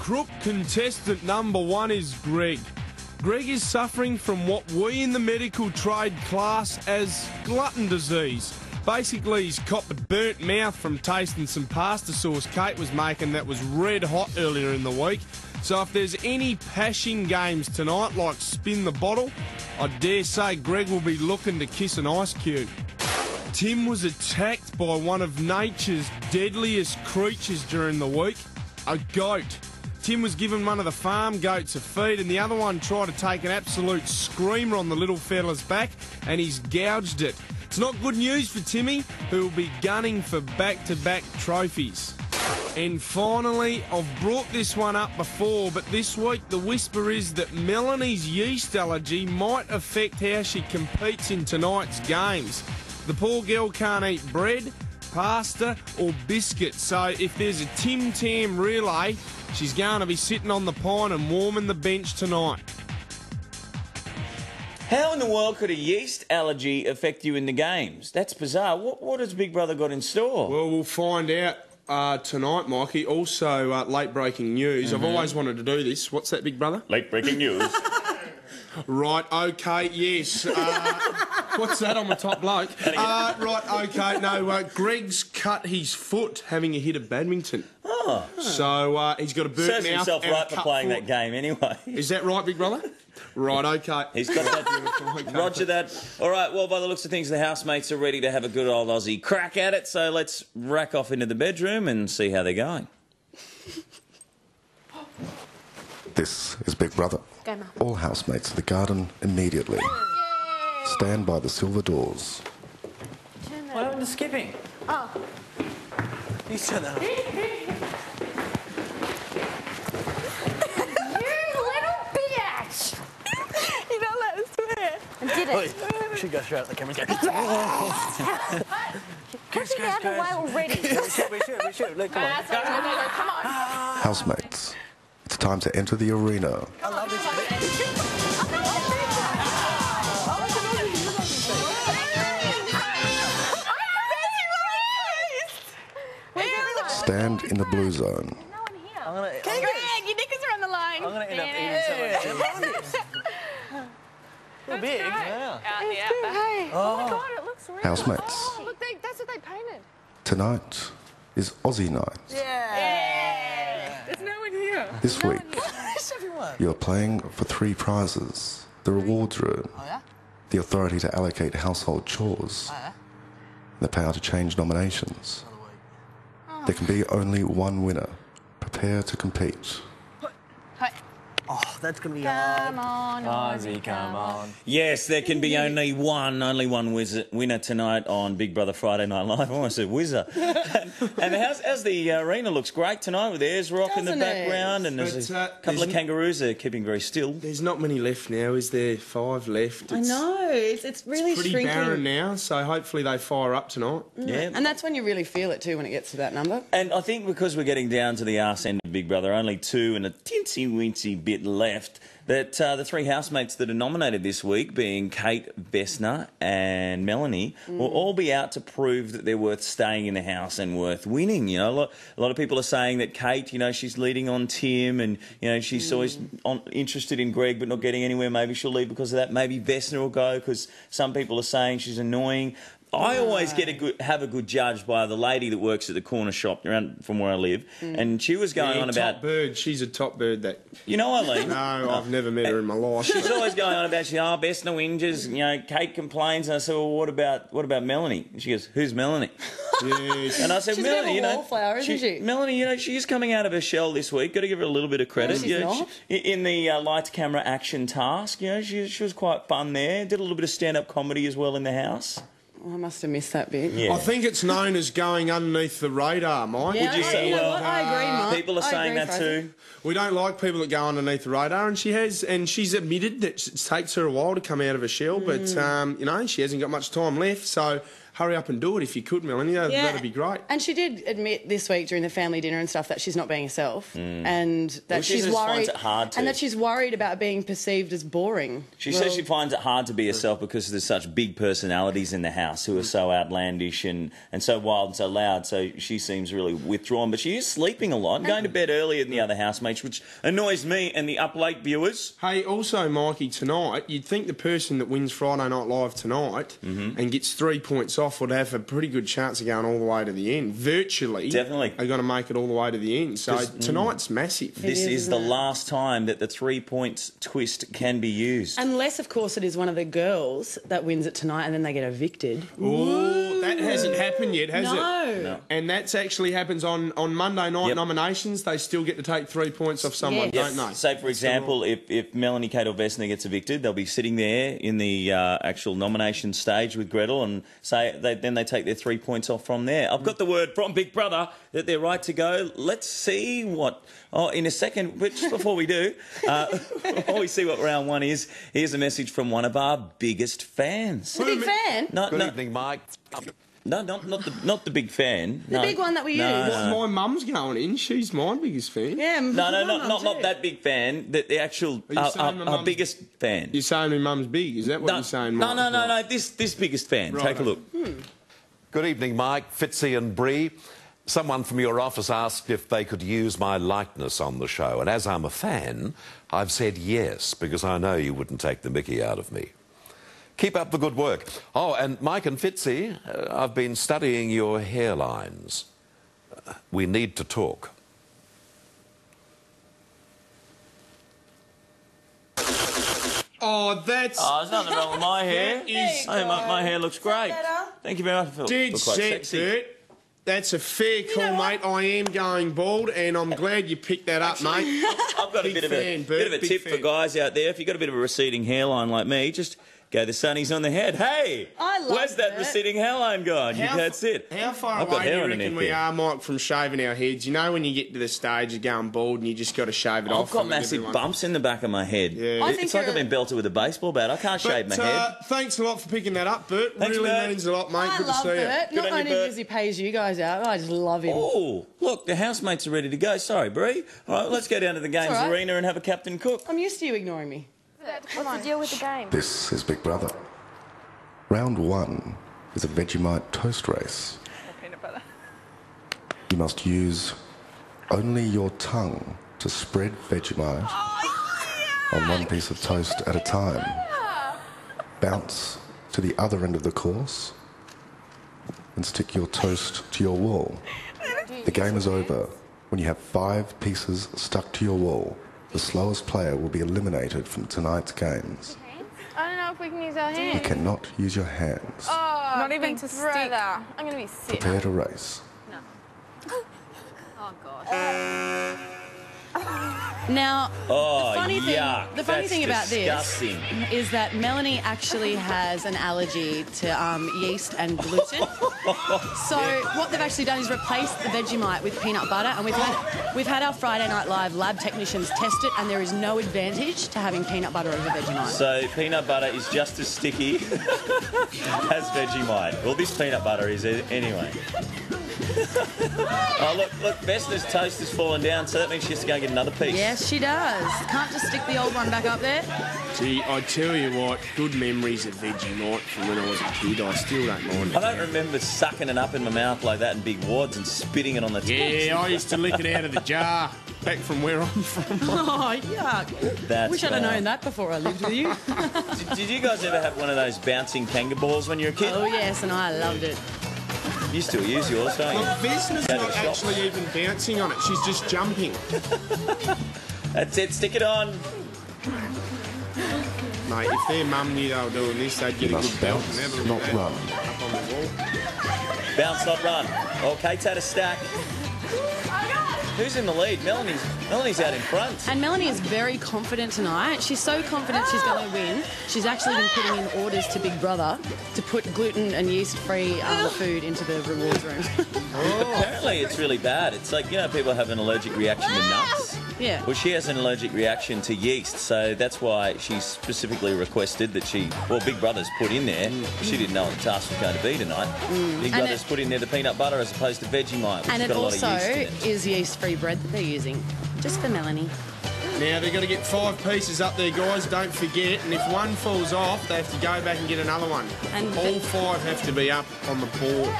crook contestant number 1 is Greg. Greg is suffering from what we in the medical trade class as glutton disease. Basically, he's copped a burnt mouth from tasting some pasta sauce Kate was making that was red hot earlier in the week. So if there's any pashing games tonight, like spin the bottle, I dare say Greg will be looking to kiss an ice cube. Tim was attacked by one of nature's deadliest creatures during the week, a goat. Tim was given one of the farm goats a feed and the other one tried to take an absolute screamer on the little fella's back and he's gouged it. It's not good news for Timmy, who will be gunning for back-to-back trophies. And finally, I've brought this one up before, but this week the whisper is that Melanie's yeast allergy might affect how she competes in tonight's games. The poor girl can't eat bread, pasta or biscuits, so if there's a Tim Tam relay, she's going to be sitting on the pine and warming the bench tonight. How in the world could a yeast allergy affect you in the games? That's bizarre. What has Big Brother got in store? Well, we'll find out tonight, Mikey. Also, late-breaking news. I've always wanted to do this. What's that, Big Brother? Late-breaking news. Right, OK, yes. What's that on the top bloke? Right, OK, no, Greg's cut his foot having a hit of badminton. Oh. So he's got a burnt mouth. Serves himself and right for playing foot. that game anyway. Is that right, Big Brother? Right, OK. He's got that. Roger that. All right, well, by the looks of things, the housemates are ready to have a good old Aussie crack at it, so let's rack off into the bedroom and see how they're going. This is Big Brother. Go, Mum. All housemates to the garden immediately. Stand by the silver doors. What happened to skipping? Oh. You said that. You little bitch! You're not allowed to swear. I did it. We should go straight at the camera and go. Put him out of the way already. we should. Look, come on. Come on. Housemates, it's time to enter the arena. I love this bit. Stand Stand in the blue zone. No one here. I'm gonna, Greg, your knickers are on the line. I'm going to end up eating some of They're big. Yeah. Hey. Oh my God, it looks real. Housemates, Oh, look, that's what they painted. tonight is Aussie night. Yeah. There's no one here. This week, Where's everyone? you're playing for 3 prizes. The rewards room, Oh, yeah? the authority to allocate household chores, Oh, yeah? and the power to change nominations. There can be only one winner. Prepare to compete. Oh, that's going to be Come on, Aussie, come on. Yes, there can be only one winner tonight on Big Brother Friday Night Live. I almost said whizzer. and how's the arena looks great tonight with Ayers Rock in the background and there's a couple of kangaroos there keeping very still. There's not many left now, is there? 5 left. I know. It's really Pretty shrinking. barren now, so hopefully they fire up tonight. Yeah. And that's when you really feel it too, when it gets to that number. And I think because we're getting down to the arse end of Big Brother, only 2 and a tinsy-wincy bit left, that the 3 housemates that are nominated this week, being Kate, Vesna and Melanie, will all be out to prove that they're worth staying in the house and worth winning. You know, a lot of people are saying that Kate, you know, she's leading on Tim and, you know, she's always interested in Greg but not getting anywhere. Maybe she'll leave because of that. Maybe Vesna will go because some people are saying she's annoying. I always have a good judge by the lady that works at the corner shop around from where I live, and she was going on about top bird. She's a top bird. That you know, Eileen. no, I've never met her in my life. She's always going on about Vesna whinges. You know, Kate complains, and I said, well, what about Melanie? And she goes, who's Melanie? Yes. And I said, She's Melanie, a bit of a wallflower, isn't she? Melanie, you know, she's coming out of her shell this week. Got to give her a little bit of credit. No, she's You know, not. in the lights, camera, action task, you know, she was quite fun there. Did a little bit of stand-up comedy as well in the house. Oh, I must have missed that bit. Yeah. I think it's known as going underneath the radar, Mike. Yeah, Would you say, know well, what? I agree, Mike. People are I saying agree, that Fraser. too. We don't like people that go underneath the radar, and she's admitted that it takes her a while to come out of her shell, but you know, she hasn't got much time left, so hurry up and do it if you could, Melanie. That'd be great. And she did admit this week during the family dinner and stuff that she's not being herself, and that she she's just worried, finds it hard to. and that she's worried about being perceived as boring. She says she finds it hard to be herself because there's such big personalities in the house who are so outlandish and so wild and so loud, so she seems really withdrawn. But she is sleeping a lot, going to bed earlier than the other housemates, which annoys me and the up late viewers. Hey, also, Mikey, tonight, you'd think the person that wins Friday Night Live tonight and gets 3 points off would have a pretty good chance of going all the way to the end. Virtually. Definitely. Are going to make it all the way to the end. So tonight's massive. This is the last time that the 3 points twist can be used. Unless, of course, it is one of the girls that wins it tonight and then they get evicted. Oh, that hasn't happened yet, has it? No. And that's actually happens on Monday night nominations. They still get to take 3 points off someone, don't they? Say, for example, if Melanie, Kate or Vesna gets evicted, they'll be sitting there in the actual nomination stage with Gretel and then they take their 3 points off from there. I've got the word from Big Brother that they're right to go. Let's see what... Oh, in a second, but just before we do, before we see what round one is, here's a message from one of our biggest fans. The big fan? Good evening, Mike. No, not the big fan. The big one that we use? My mum's going in. She's my biggest fan. Yeah, not that big fan. The actual our biggest fan. You're saying my mum's big? Is that what you're saying, Mike? No. This biggest fan. Right. Take a look. Good evening, Mike, Fitzy and Bree. Someone from your office asked if they could use my likeness on the show, and as I'm a fan, I've said yes, because I know you wouldn't take the mickey out of me. Keep up the good work. Oh, and Mike and Fitzy, I've been studying your hairlines. We need to talk. Oh, that's... Oh, there's nothing wrong with my hair. My hair looks great. Thank you very much. Dead set, Bert. That's a fair call, mate. I am going bald, and I'm glad you picked that up, mate. I've got a bit of a tip for guys out there. If you've got a bit of a receding hairline like me, just go the sunnies on the head. Hey, where's that receding hairline gone? That's it. How far away do you reckon we are, Mike, from shaving our heads? You know when you get to the stage of going bald and you just got to shave it off? I've got massive bumps in the back of my head. Yeah. It's like I've been belted with a baseball bat. I can't shave my head. Thanks a lot for picking that up, Bert. Thanks, really Bert. means a lot, mate. I Good love to see Bert. you. Not only because he pays you guys out, I just love him. Oh, look, the housemates are ready to go. Sorry, Bree. All right, let's go down to the games arena and have a captain cook. I'm used to you ignoring me. What's the deal with the game? This is Big Brother. Round one is a Vegemite toast race. Peanut butter. You must use only your tongue to spread Vegemite on one piece of toast at a time. Bounce to the other end of the course and stick your toast to your wall. The game is over when you have 5 pieces stuck to your wall. The slowest player will be eliminated from tonight's games. I don't know if we can use our hands. You cannot use your hands. Oh, Not even big to stick. brother. I'm going to be sick. Prepare to race. Oh, God. Now, Oh, the funny yuck. thing That's about disgusting. this is that Melanie actually has an allergy to yeast and gluten. So what they've actually done is replaced the Vegemite with peanut butter, and we've had our Friday Night Live lab technicians test it, and there is no advantage to having peanut butter over Vegemite. So peanut butter is just as sticky as Vegemite. Well, this peanut butter is anyway. Oh, look, Vesna's toast has fallen down, so that means she has to go and get another piece. Yes, she does. Can't just stick the old one back up there. Gee, I tell you what, good memories of Vegemite from when I was a kid. I still don't mind it. I don't remember sucking it up in my mouth like that in big wads and spitting it on the toast. Yeah, I used to lick it out of the jar back from where I'm from. Oh, yuck. That's Wish I'd have bad. known that before I lived with you. Did you guys ever have one of those bouncing Kanga balls when you were a kid? Oh, yes, and I loved it. You still use yours, don't you? Look, Vesna's Go to not the shop. actually even bouncing on it. She's just jumping. That's it, stick it on. Mate, if their mum knew they were doing this, they'd get You a must good belt bounce, and have a not look at that run. up on the wall. Bounce, not run. Oh, Kate's had a stack. Who's in the lead? Melanie's out in front. And Melanie is very confident tonight. She's so confident she's going to win. She's actually been putting in orders to Big Brother to put gluten and yeast-free food into the rewards room. Apparently it's really bad. It's like, you know, people have an allergic reaction to nuts. Yeah. Well, she has an allergic reaction to yeast, so that's why she specifically requested that Big Brother's put in there. She didn't know what the task was going to be tonight. Big Brother's put in there the peanut butter as opposed to Vegemite, which And has it got a lot also of yeast in it. is yeast-free bread that they're using, just for Melanie. Now, they've got to get 5 pieces up there, guys, don't forget. And if one falls off, they have to go back and get another one. And all 5 have to be up on the board.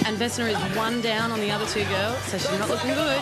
And Vesna is 1 down on the other 2 girls, so she's not looking good.